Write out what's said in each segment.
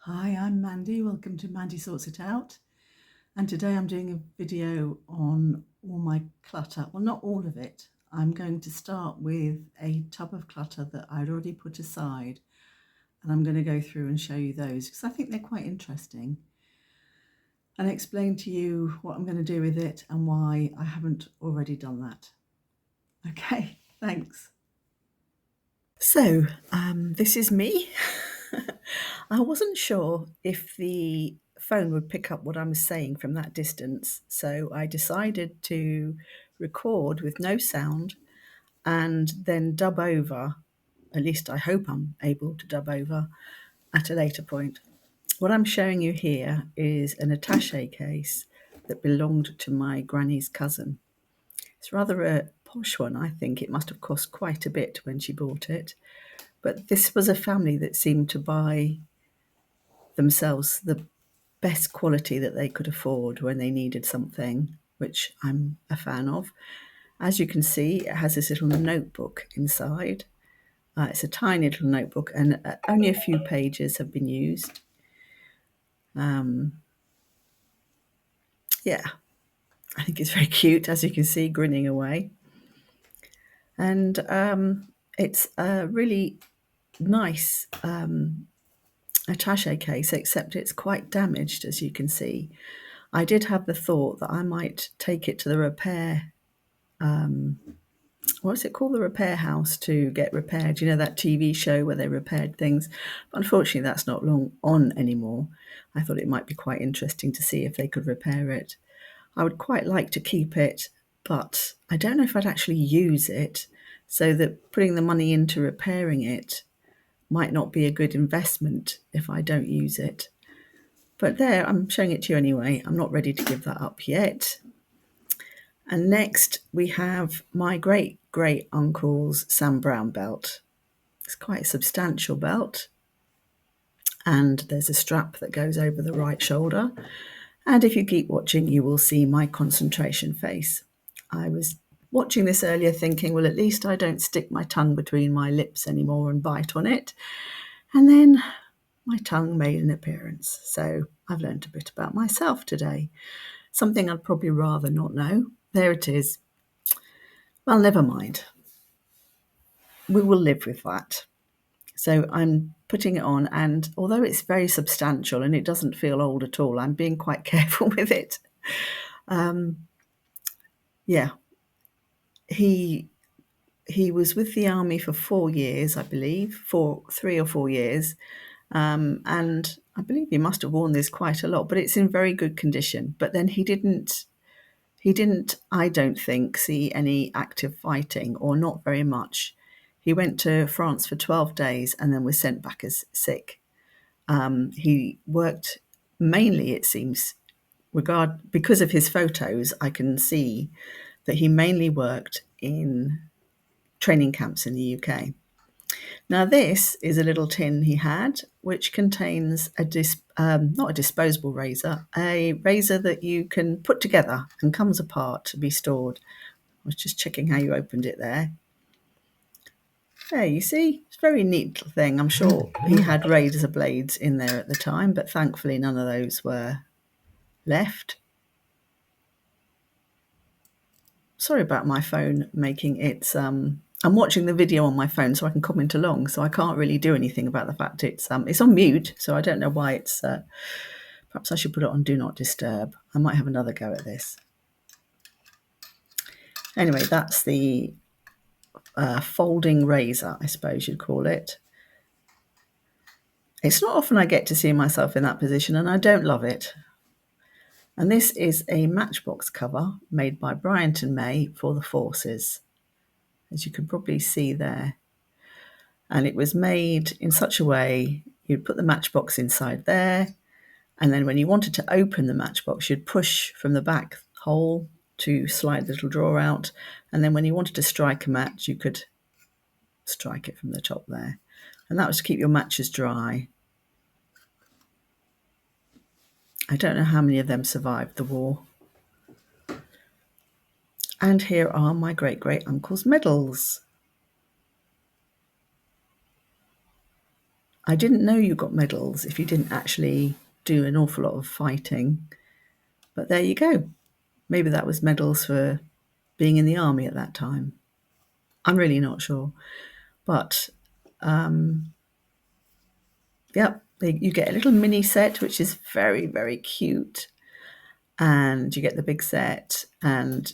Hi, I'm Mandy. Welcome to Mandy Sorts It Out. And today I'm doing a video on all my clutter. Well, not all of it. I'm going to start with a tub of clutter that I'd already put aside. And I'm going to go through and show you those because I think they're quite interesting. And explain to you what I'm going to do with it and why I haven't already done that. Okay, thanks. So, this is me. I wasn't sure if the phone would pick up what I was saying from that distance, so I decided to record with no sound and then dub over. At least I hope I'm able to dub over at a later point. What I'm showing you here is an attache case that belonged to my granny's cousin. It's rather a posh one, I think. It must have cost quite a bit when she bought it. But this was a family that seemed to buy themselves the best quality that they could afford when they needed something, which I'm a fan of. As you can see, it has this little notebook inside. It's a tiny little notebook, and only a few pages have been used. Yeah, I think it's very cute, as you can see, grinning away. And it's a really nice attache case, except it's quite damaged, as you can see. I did have the thought that I might take it to the repair, what's it called, the repair house, to get repaired. You know, that TV show where they repaired things. But unfortunately, that's not long on anymore. I thought it might be quite interesting to see if they could repair it. I would quite like to keep it, but I don't know if I'd actually use it, so that putting the money into repairing it might not be a good investment if I don't use it. But there, I'm showing it to you anyway. I'm not ready to give that up yet. And next we have my great great uncle's Sam Brown belt. It's quite a substantial belt. And there's a strap that goes over the right shoulder. And if you keep watching, you will see my concentration face. I was watching this earlier thinking, well, at least I don't stick my tongue between my lips anymore and bite on it. And then my tongue made an appearance. So I've learned a bit about myself today. Something I'd probably rather not know. There it is. Well, never mind. We will live with that. So I'm putting it on, and although it's very substantial and it doesn't feel old at all, I'm being quite careful with it. Yeah, he was with the army for 4 years, I believe, for 3 or 4 years, and I believe he must have worn this quite a lot. But it's in very good condition. But then he didn't, I don't think, see any active fighting, or not very much. He went to France for 12 days and then was sent back as sick. He worked mainly, it seems, because of his photos, I can see that he mainly worked in training camps in the UK. Now, this is a little tin he had, which contains not a disposable razor, a razor that you can put together and comes apart to be stored. I was just checking how you opened it there. There, you see, it's a very neat little thing. I'm sure he had razor blades in there at the time, but thankfully none of those were left. Sorry about my phone making its I'm watching the video on my phone so I can comment along, so I can't really do anything about the fact it's on mute, so I don't know why it's perhaps I should put it on do not disturb. I might have another go at this. Anyway, that's the folding razor, I suppose you'd call it. It's not often I get to see myself in that position, and I don't love it. And this is a Matchbox cover made by Bryant and May for the Forces, as you can probably see there. And it was made in such a way you'd put the matchbox inside there, and then when you wanted to open the matchbox, you'd push from the back hole to slide the little drawer out, and then when you wanted to strike a match, you could strike it from the top there. And that was to keep your matches dry. I don't know how many of them survived the war. And here are my great-great-uncle's medals. I didn't know you got medals if you didn't actually do an awful lot of fighting. But there you go. Maybe that was medals for being in the army at that time. I'm really not sure. But yeah, you get a little mini set, which is very, very cute. And you get the big set. And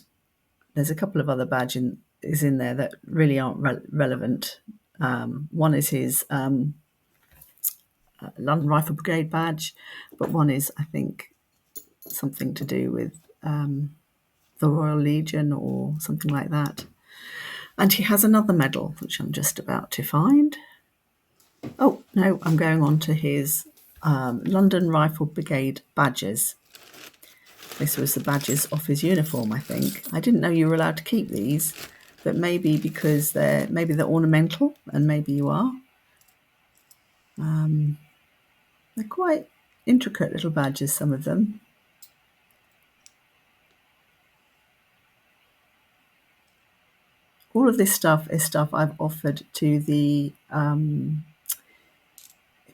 there's a couple of other badges in there that really aren't relevant. One is his London Rifle Brigade badge, but one is, I think, something to do with the Royal Legion or something like that. And he has another medal, which I'm just about to find. Oh, no, I'm going on to his London Rifle Brigade badges. This was the badges off his uniform, I think. I didn't know you were allowed to keep these, but maybe because they're ornamental, and maybe you are. They're quite intricate little badges, some of them. All of this stuff is stuff I've offered to the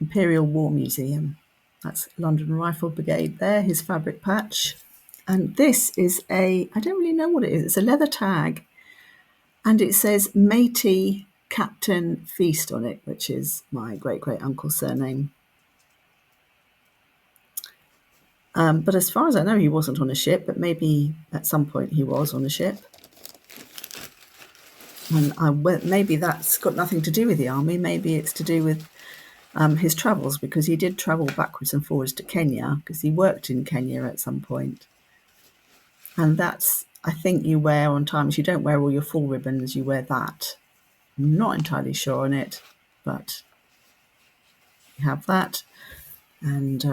Imperial War Museum. That's London Rifle Brigade there, his fabric patch. And this is I don't really know what it is. It's a leather tag. And it says Matey Captain Feast on it, which is my great-great-uncle's surname. But as far as I know, he wasn't on a ship, but maybe at some point he was on a ship. And maybe that's got nothing to do with the army. Maybe it's to do with his travels, because he did travel backwards and forwards to Kenya, because he worked in Kenya at some point. And that's, I think, you wear on times. You don't wear all your full ribbons, you wear that. I'm not entirely sure on it, but you have that. And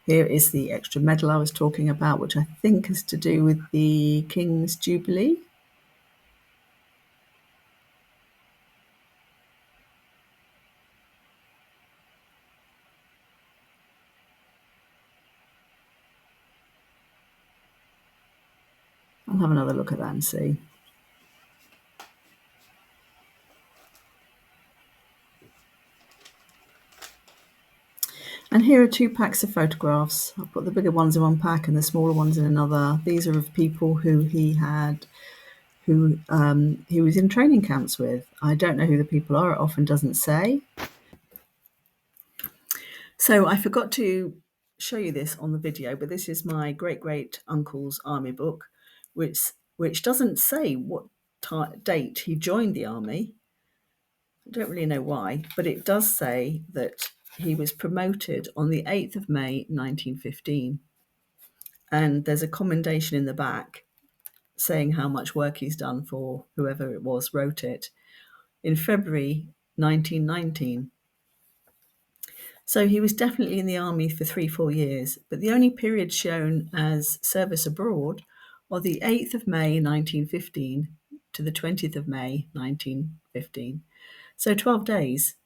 here is the extra medal I was talking about, which I think is to do with the King's Jubilee. I'll have another look at that and see. And here are 2 packs of photographs. I've put the bigger ones in one pack and the smaller ones in another. These are of people who he was in training camps with. I don't know who the people are. It often doesn't say. So I forgot to show you this on the video, but this is my great-great-uncle's army book, which doesn't say what date he joined the army. I don't really know why, but it does say that he was promoted on the 8th of May 1915. And there's a commendation in the back saying how much work he's done for whoever it was wrote it in February 1919. So he was definitely in the army for 3-4 years, but the only period shown as service abroad are the 8th of May 1915 to the 20th of May 1915. So 12 days.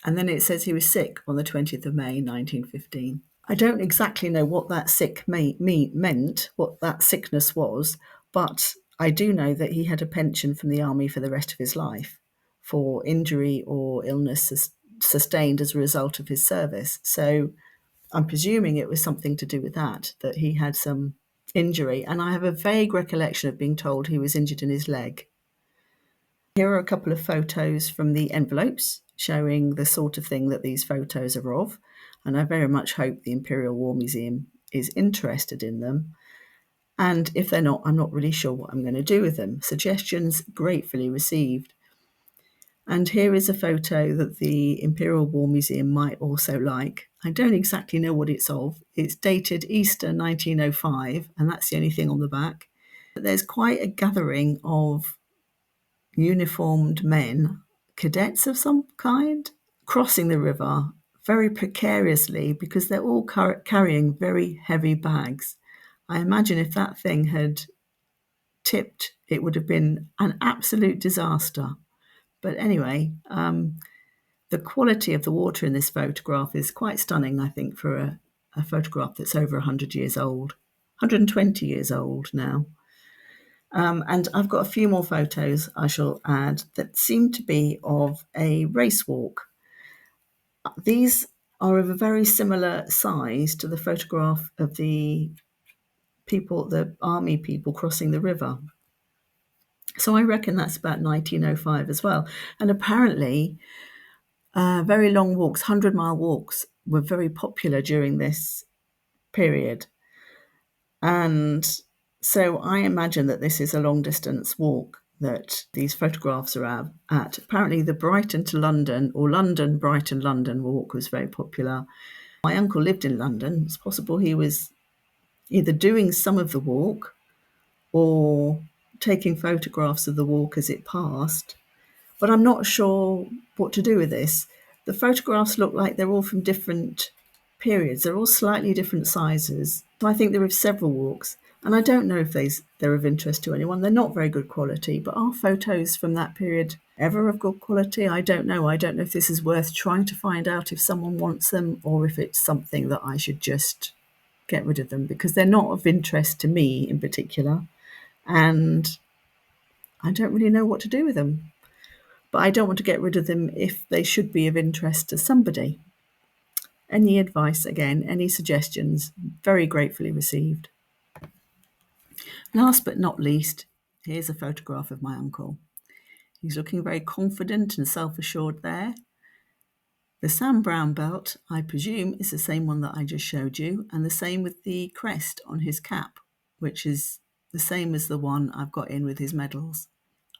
And then it says he was sick on the 20th of May 1915. I don't exactly know what that sick meant, what that sickness was, but I do know that he had a pension from the army for the rest of his life for injury or illness sustained as a result of his service. So I'm presuming it was something to do with that he had some injury. And I have a vague recollection of being told he was injured in his leg. Here are a couple of photos from the envelopes showing the sort of thing that these photos are of. And I very much hope the Imperial War Museum is interested in them. And if they're not, I'm not really sure what I'm going to do with them. Suggestions gratefully received. And here is a photo that the Imperial War Museum might also like. I don't exactly know what it's of. It's dated Easter 1905, and that's the only thing on the back. But there's quite a gathering of uniformed men, cadets of some kind, crossing the river very precariously because they're all carrying very heavy bags. I imagine if that thing had tipped, it would have been an absolute disaster. But anyway, the quality of the water in this photograph is quite stunning, I think, for a photograph that's over 100 years old, 120 years old now. And I've got a few more photos I shall add that seem to be of a race walk. These are of a very similar size to the photograph of the people, the army people crossing the river. So I reckon that's about 1905 as well. And apparently, very long walks, 100-mile walks, were very popular during this period. And so I imagine that this is a long distance walk that these photographs are at. Apparently the Brighton to London, or London, Brighton, London walk was very popular. My uncle lived in London. It's possible he was either doing some of the walk or taking photographs of the walk as it passed. But I'm not sure what to do with this. The photographs look like they're all from different periods. They're all slightly different sizes. So I think there are several walks. And I don't know if they're of interest to anyone. They're not very good quality, but are photos from that period ever of good quality? I don't know. I don't know if this is worth trying to find out if someone wants them, or if it's something that I should just get rid of them, because they're not of interest to me in particular. And I don't really know what to do with them. But I don't want to get rid of them if they should be of interest to somebody. Any advice, again, any suggestions, very gratefully received. Last but not least, here's a photograph of my uncle. He's looking very confident and self-assured there. The Sam Brown belt, I presume, is the same one that I just showed you, and the same with the crest on his cap, which is the same as the one I've got in with his medals.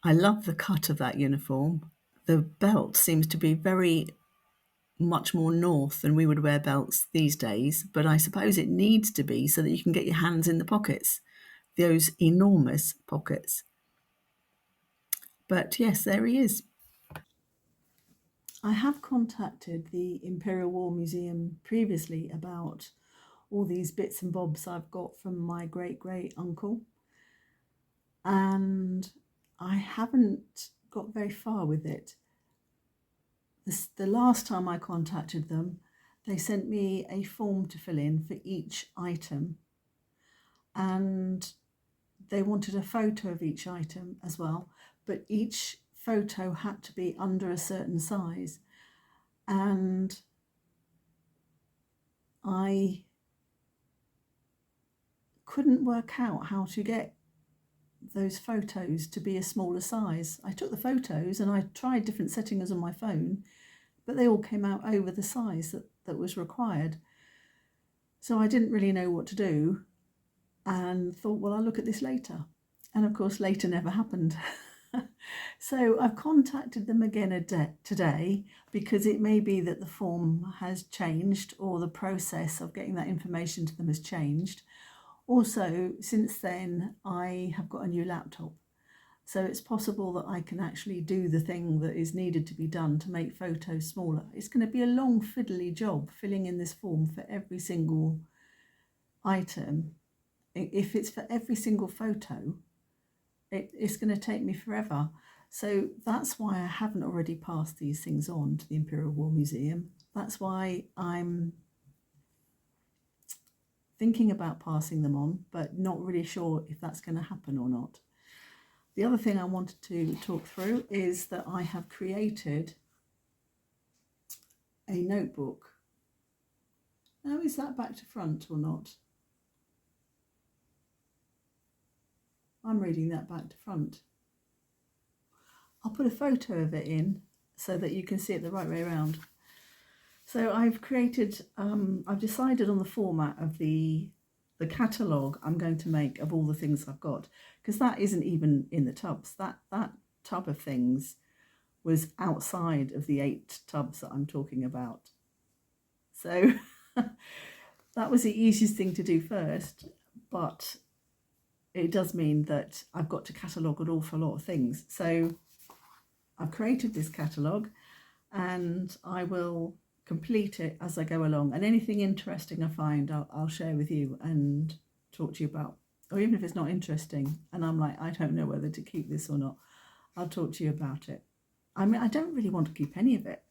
I love the cut of that uniform. The belt seems to be very much more north than we would wear belts these days, but I suppose it needs to be so that you can get your hands in the pockets, those enormous pockets. But yes, there he is. I have contacted the Imperial War Museum previously about all these bits and bobs I've got from my great uncle, and I haven't got very far with it. The last time I contacted them, they sent me a form to fill in for each item, and they wanted a photo of each item as well, but each photo had to be under a certain size, and I couldn't work out how to get those photos to be a smaller size. I took the photos and I tried different settings on my phone, but they all came out over the size that was required. So I didn't really know what to do and thought, well, I'll look at this later. And of course, later never happened. So I've contacted them again today, because it may be that the form has changed or the process of getting that information to them has changed. Also, since then, I have got a new laptop. So it's possible that I can actually do the thing that is needed to be done to make photos smaller. It's going to be a long fiddly job filling in this form for every single item. If it's for every single photo, it's going to take me forever. So that's why I haven't already passed these things on to the Imperial War Museum. That's why I'm thinking about passing them on, but not really sure if that's going to happen or not. The other thing I wanted to talk through is that I have created a notebook. Now, is that back to front or not? I'm reading that back to front. I'll put a photo of it in so that you can see it the right way around. So I've created, I've decided on the format of the catalogue I'm going to make of all the things I've got, because that isn't even in the tubs. That tub of things was outside of the 8 tubs that I'm talking about. So that was the easiest thing to do first, but it does mean that I've got to catalogue an awful lot of things. So I've created this catalogue and I will complete it as I go along, and anything interesting I find I'll share with you and talk to you about. Or even if it's not interesting and I'm like, I don't know whether to keep this or not, I'll talk to you about it. I mean, I don't really want to keep any of it.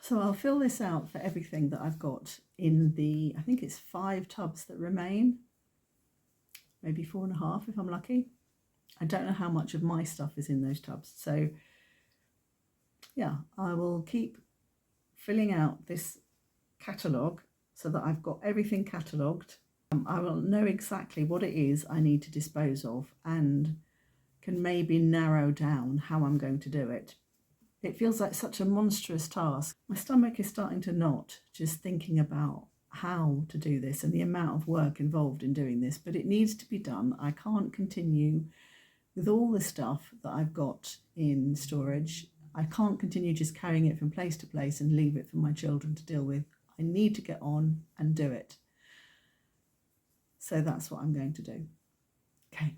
So I'll fill this out for everything that I've got in the, I think it's 5 tubs that remain, maybe 4.5 if I'm lucky. I don't know how much of my stuff is in those tubs. So yeah, I will keep filling out this catalogue so that I've got everything catalogued. I will know exactly what it is I need to dispose of and can maybe narrow down how I'm going to do it. It feels like such a monstrous task. My stomach is starting to knot just thinking about how to do this and the amount of work involved in doing this, but it needs to be done. I can't continue with all the stuff that I've got in storage. I can't continue just carrying it from place to place and leave it for my children to deal with. I need to get on and do it. So that's what I'm going to do. Okay.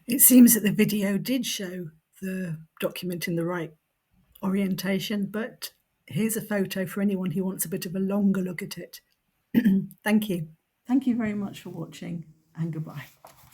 It seems that the video did show the document in the right orientation, but here's a photo for anyone who wants a bit of a longer look at it. Thank you. Thank you very much for watching, and goodbye.